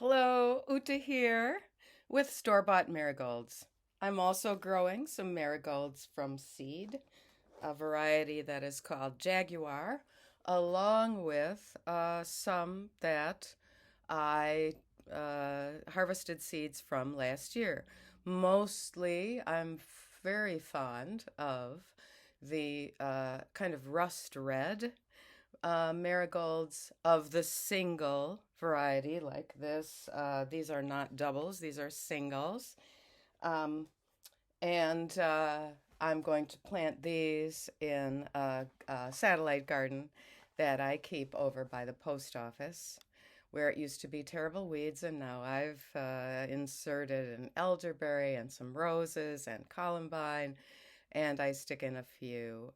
Hello, Uta here with store-bought marigolds. I'm also growing some marigolds from seed, a variety that is called Jaguar, along with some that I harvested seeds from last year. Mostly, I'm very fond of the kind of rust red marigolds of the single variety, like this. These are not doubles, these are singles. Um, and I'm going to plant these in a satellite garden that I keep over by the post office, where it used to be terrible weeds, and now I've inserted an elderberry and some roses and columbine, and I stick in a few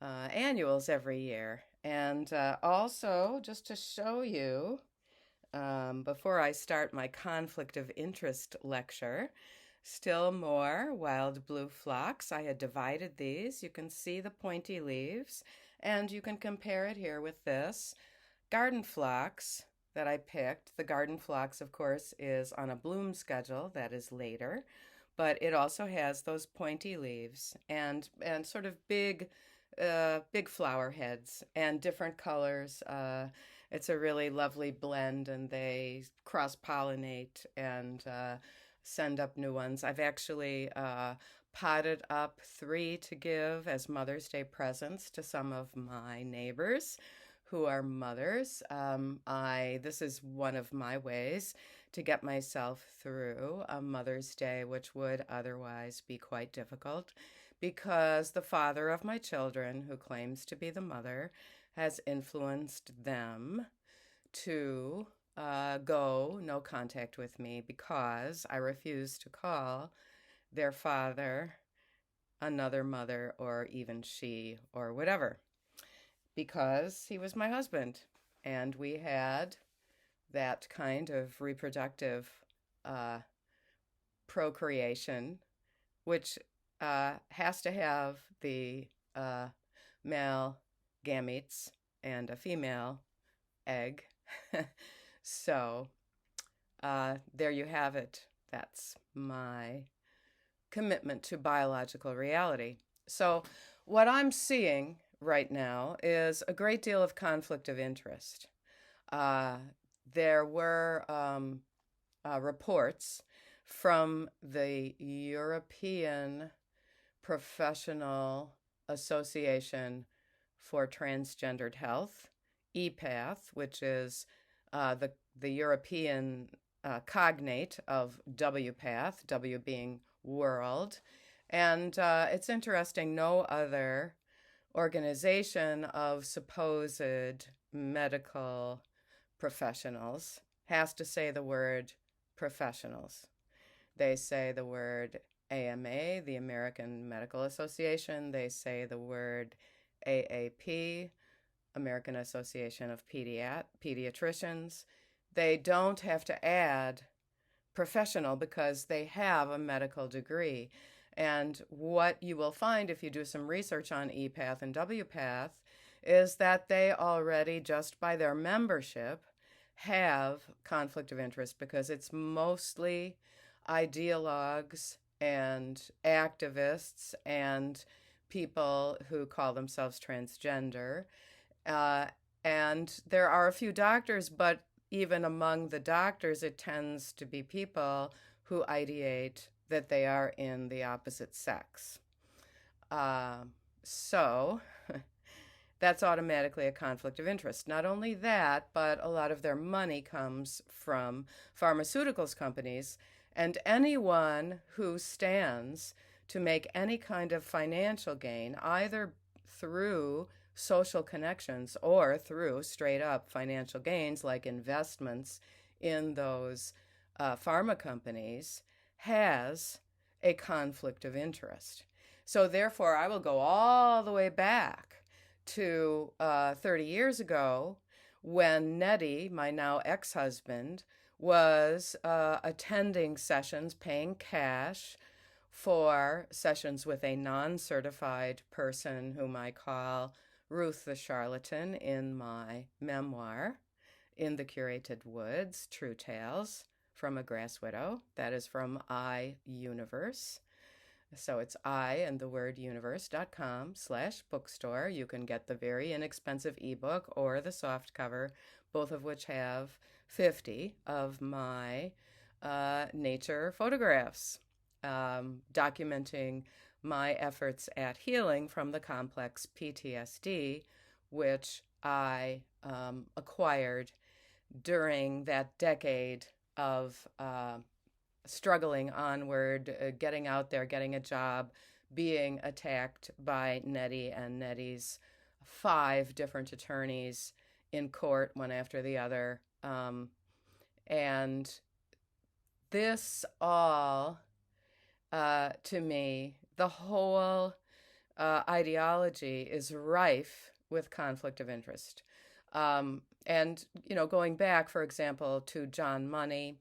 annuals every year. And also, just to show you, before I start my conflict of interest lecture, still more wild blue phlox. I had divided these. You can see the pointy leaves, and you can compare it here with this garden phlox that I picked. The garden phlox, of course, is on a bloom schedule that is later, but it also has those pointy leaves and sort of big flower heads and different colors. It's a really lovely blend, and they cross pollinate and send up new ones. I've actually potted up three to give as Mother's Day presents to some of my neighbors who are mothers. I This is one of my ways to get myself through a Mother's Day, which would otherwise be quite difficult, because the father of my children, who claims to be the mother, has influenced them to go no contact with me because I refuse to call their father another mother or even she or whatever, because he was my husband and we had that kind of reproductive uh, procreation, which has to have the uh, male gametes and a female egg. So there you have it. That's my commitment to biological reality. So, what I'm seeing right now is a great deal of conflict of interest. Uh, there were reports from the European Professional Association for Transgendered Health, EPATH, which is the European cognate of WPATH, W being world. And it's interesting, no other organization of supposed medical professionals has to say the word professionals. They say the word AMA, the American Medical Association. They say the word AAP, American Association of Pediatricians. They don't have to add professional because they have a medical degree. And what you will find if you do some research on EPATH and WPATH is that they already, just by their membership, have conflict of interest, because it's mostly ideologues and activists and people who call themselves transgender. Uh, and there are a few doctors, but even among the doctors, it tends to be people who ideate that they are in the opposite sex. Uh, so that's automatically a conflict of interest. Not only that, but a lot of their money comes from pharmaceuticals companies, and anyone who stands to make any kind of financial gain, either through social connections or through straight up financial gains like investments in those pharma companies, has a conflict of interest. So, therefore, I will go all the way back to 30 years ago when Nettie, my now ex husband, was attending sessions, paying cash for sessions with a non certified person whom I call Ruth the Charlatan in my memoir, In the Curated Woods, True Tales from a Grass Widow. That is from iUniverse. So it's I and the word universe.com/bookstore. You can get the very inexpensive ebook or the soft cover, both of which have 50 of my nature photographs documenting my efforts at healing from the complex PTSD, which I acquired during that decade of struggling onward, getting out there, getting a job, being attacked by Nettie and Nettie's 5 different attorneys in court, one after the other. And this all, to me, the whole ideology is rife with conflict of interest. And, going back, for example, to John Money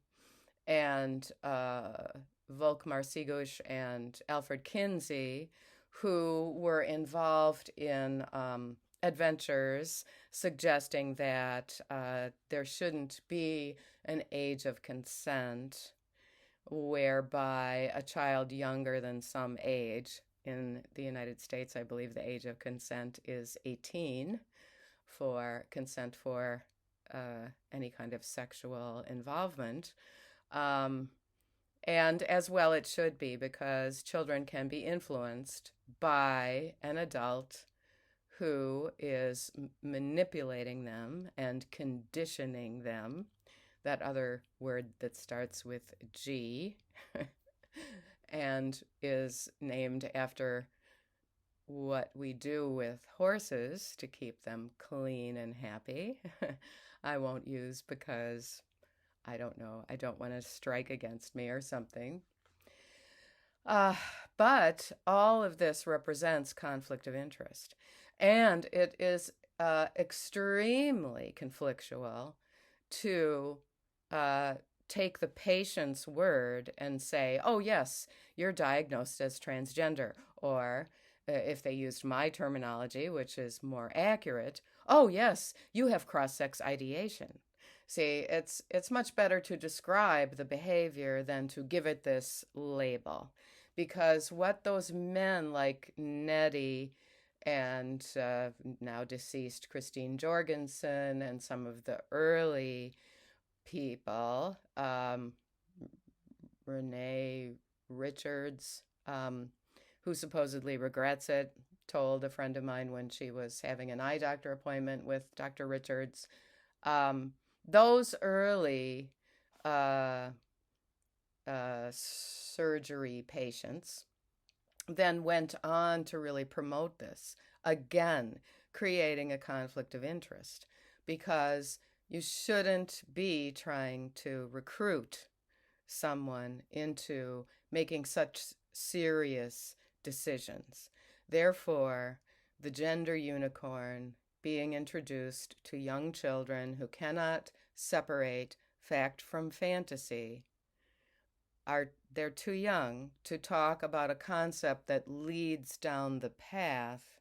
and Volkmar Sigush and Alfred Kinsey, who were involved in adventures suggesting that there shouldn't be an age of consent whereby a child younger than some age, in the United States, I believe the age of consent is 18 for consent for any kind of sexual involvement. And as well it should be, because children can be influenced by an adult who is manipulating them and conditioning them. That other word that starts with G and is named after what we do with horses to keep them clean and happy. I won't use because I don't know. I don't want to strike against me or something. But all of this represents conflict of interest. And it is extremely conflictual to take the patient's word and say, oh, yes, you're diagnosed as transgender. Or if they used my terminology, which is more accurate, oh, yes, you have cross-sex ideation. See, it's much better to describe the behavior than to give it this label. Because what those men like Nettie and now deceased Christine Jorgensen and some of the early people, Renee Richards, who supposedly regrets it, told a friend of mine when she was having an eye doctor appointment with Dr. Richards, those early surgery patients then went on to really promote this, again, creating a conflict of interest, because you shouldn't be trying to recruit someone into making such serious decisions. Therefore, the gender unicorn being introduced to young children who cannot separate fact from fantasy, they're too young to talk about a concept that leads down the path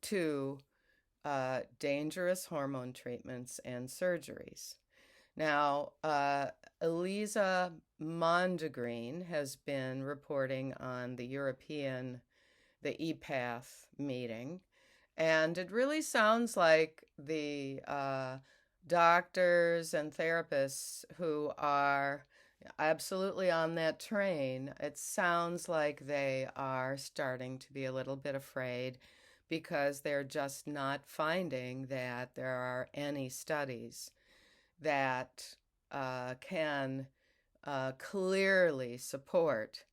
to dangerous hormone treatments and surgeries. Now, Elisa Mondegreen has been reporting on the EPATH meeting, and it really sounds like the doctors and therapists who are absolutely on that train, it sounds like they are starting to be a little bit afraid, because they're just not finding that there are any studies that can clearly support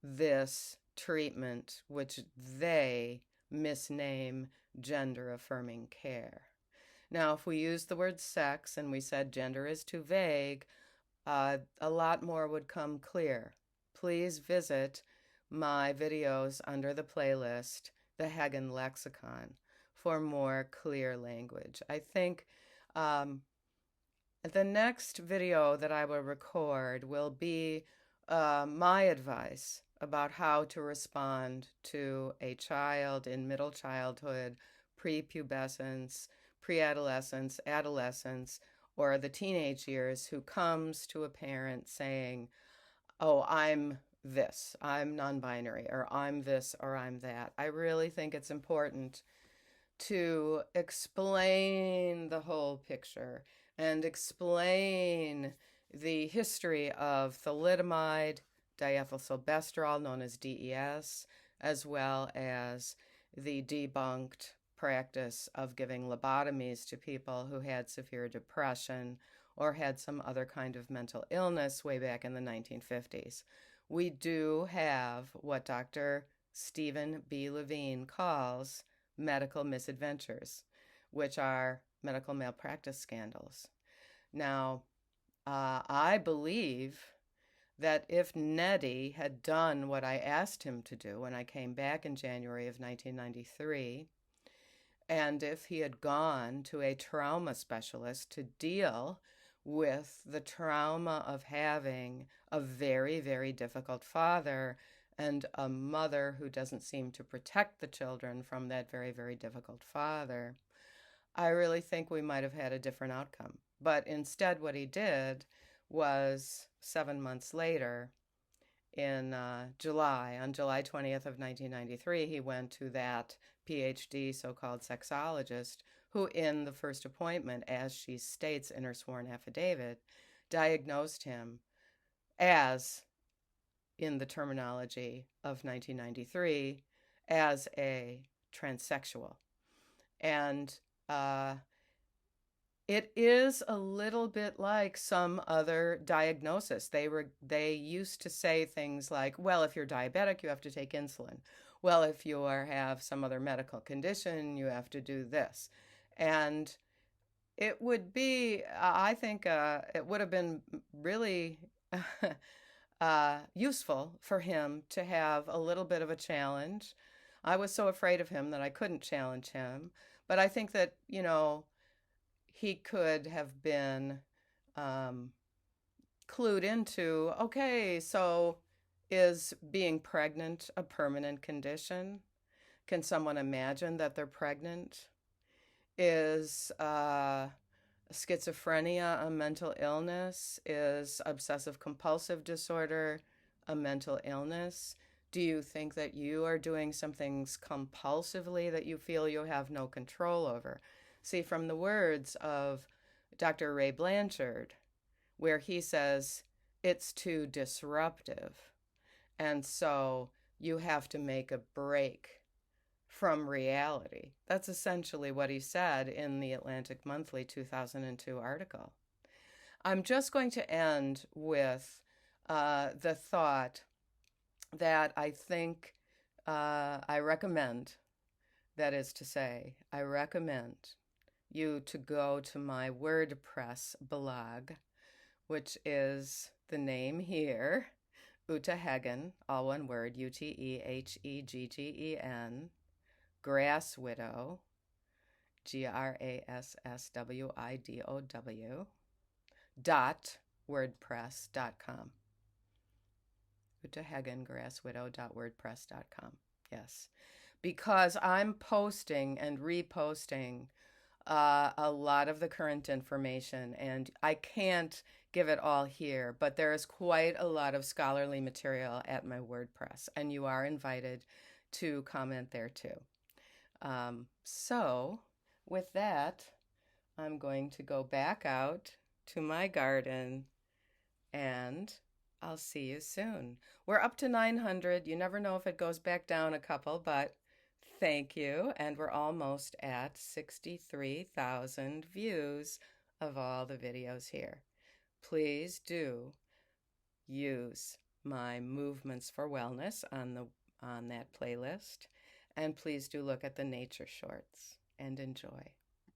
this treatment, which they misname gender-affirming care. Now, if we use the word sex and we said gender is too vague, a lot more would come clear. Please visit my videos under the playlist, The Hagen Lexicon, for more clear language. I think the next video that I will record will be my advice about how to respond to a child in middle childhood, prepubescence, preadolescence, adolescence, or the teenage years who comes to a parent saying, oh, I'm this, I'm non-binary, or I'm this, or I'm that. I really think it's important to explain the whole picture and explain the history of thalidomide, diethylstilbestrol, known as DES, as well as the debunked practice of giving lobotomies to people who had severe depression or had some other kind of mental illness way back in the 1950s. We do have what Dr. Stephen B. Levine calls medical misadventures, which are medical malpractice scandals. Now, I believe that if Neddy had done what I asked him to do when I came back in January of 1993, and if he had gone to a trauma specialist to deal with the trauma of having a very, very difficult father and a mother who doesn't seem to protect the children from that very, very difficult father, I really think we might have had a different outcome. But instead, what he did was 7 months later, in on July 20th of 1993, he went to that PhD so-called sexologist who, in the first appointment, as she states in her sworn affidavit, diagnosed him as, in the terminology of 1993, as a transsexual. And it is a little bit like some other diagnosis. They used to say things like, well, if you're diabetic, you have to take insulin. Well, if you have some other medical condition, you have to do this. And it would be, I think, it would have been really useful for him to have a little bit of a challenge. I was so afraid of him that I couldn't challenge him. But I think that, he could have been clued into, okay, so is being pregnant a permanent condition? Can someone imagine that they're pregnant? Is schizophrenia a mental illness? Is obsessive compulsive disorder a mental illness? Do you think that you are doing some things compulsively that you feel you have no control over? See, from the words of Dr. Ray Blanchard, where he says it's too disruptive, and so you have to make a break from reality. That's essentially what he said in the Atlantic Monthly 2002 article. I'm just going to end with the thought that I think I recommend, that is to say, I recommend you to go to my WordPress blog, which is the name here, Uta Hagen, all one word, Utehegggen, Grass Widow, GRASSWIDOW, .wordpress.com. UtaHagenGrassWidow.wordpress.com. Yes, because I'm posting and reposting a lot of the current information, and I can't give it all here, but there is quite a lot of scholarly material at my WordPress, and you are invited to comment there too. So with that, I'm going to go back out to my garden, and I'll see you soon. We're up to 900. You never know if it goes back down a couple, but thank you. And we're almost at 63,000 views of all the videos here. Please do use my Movements for Wellness on that playlist. And please do look at the nature shorts and enjoy.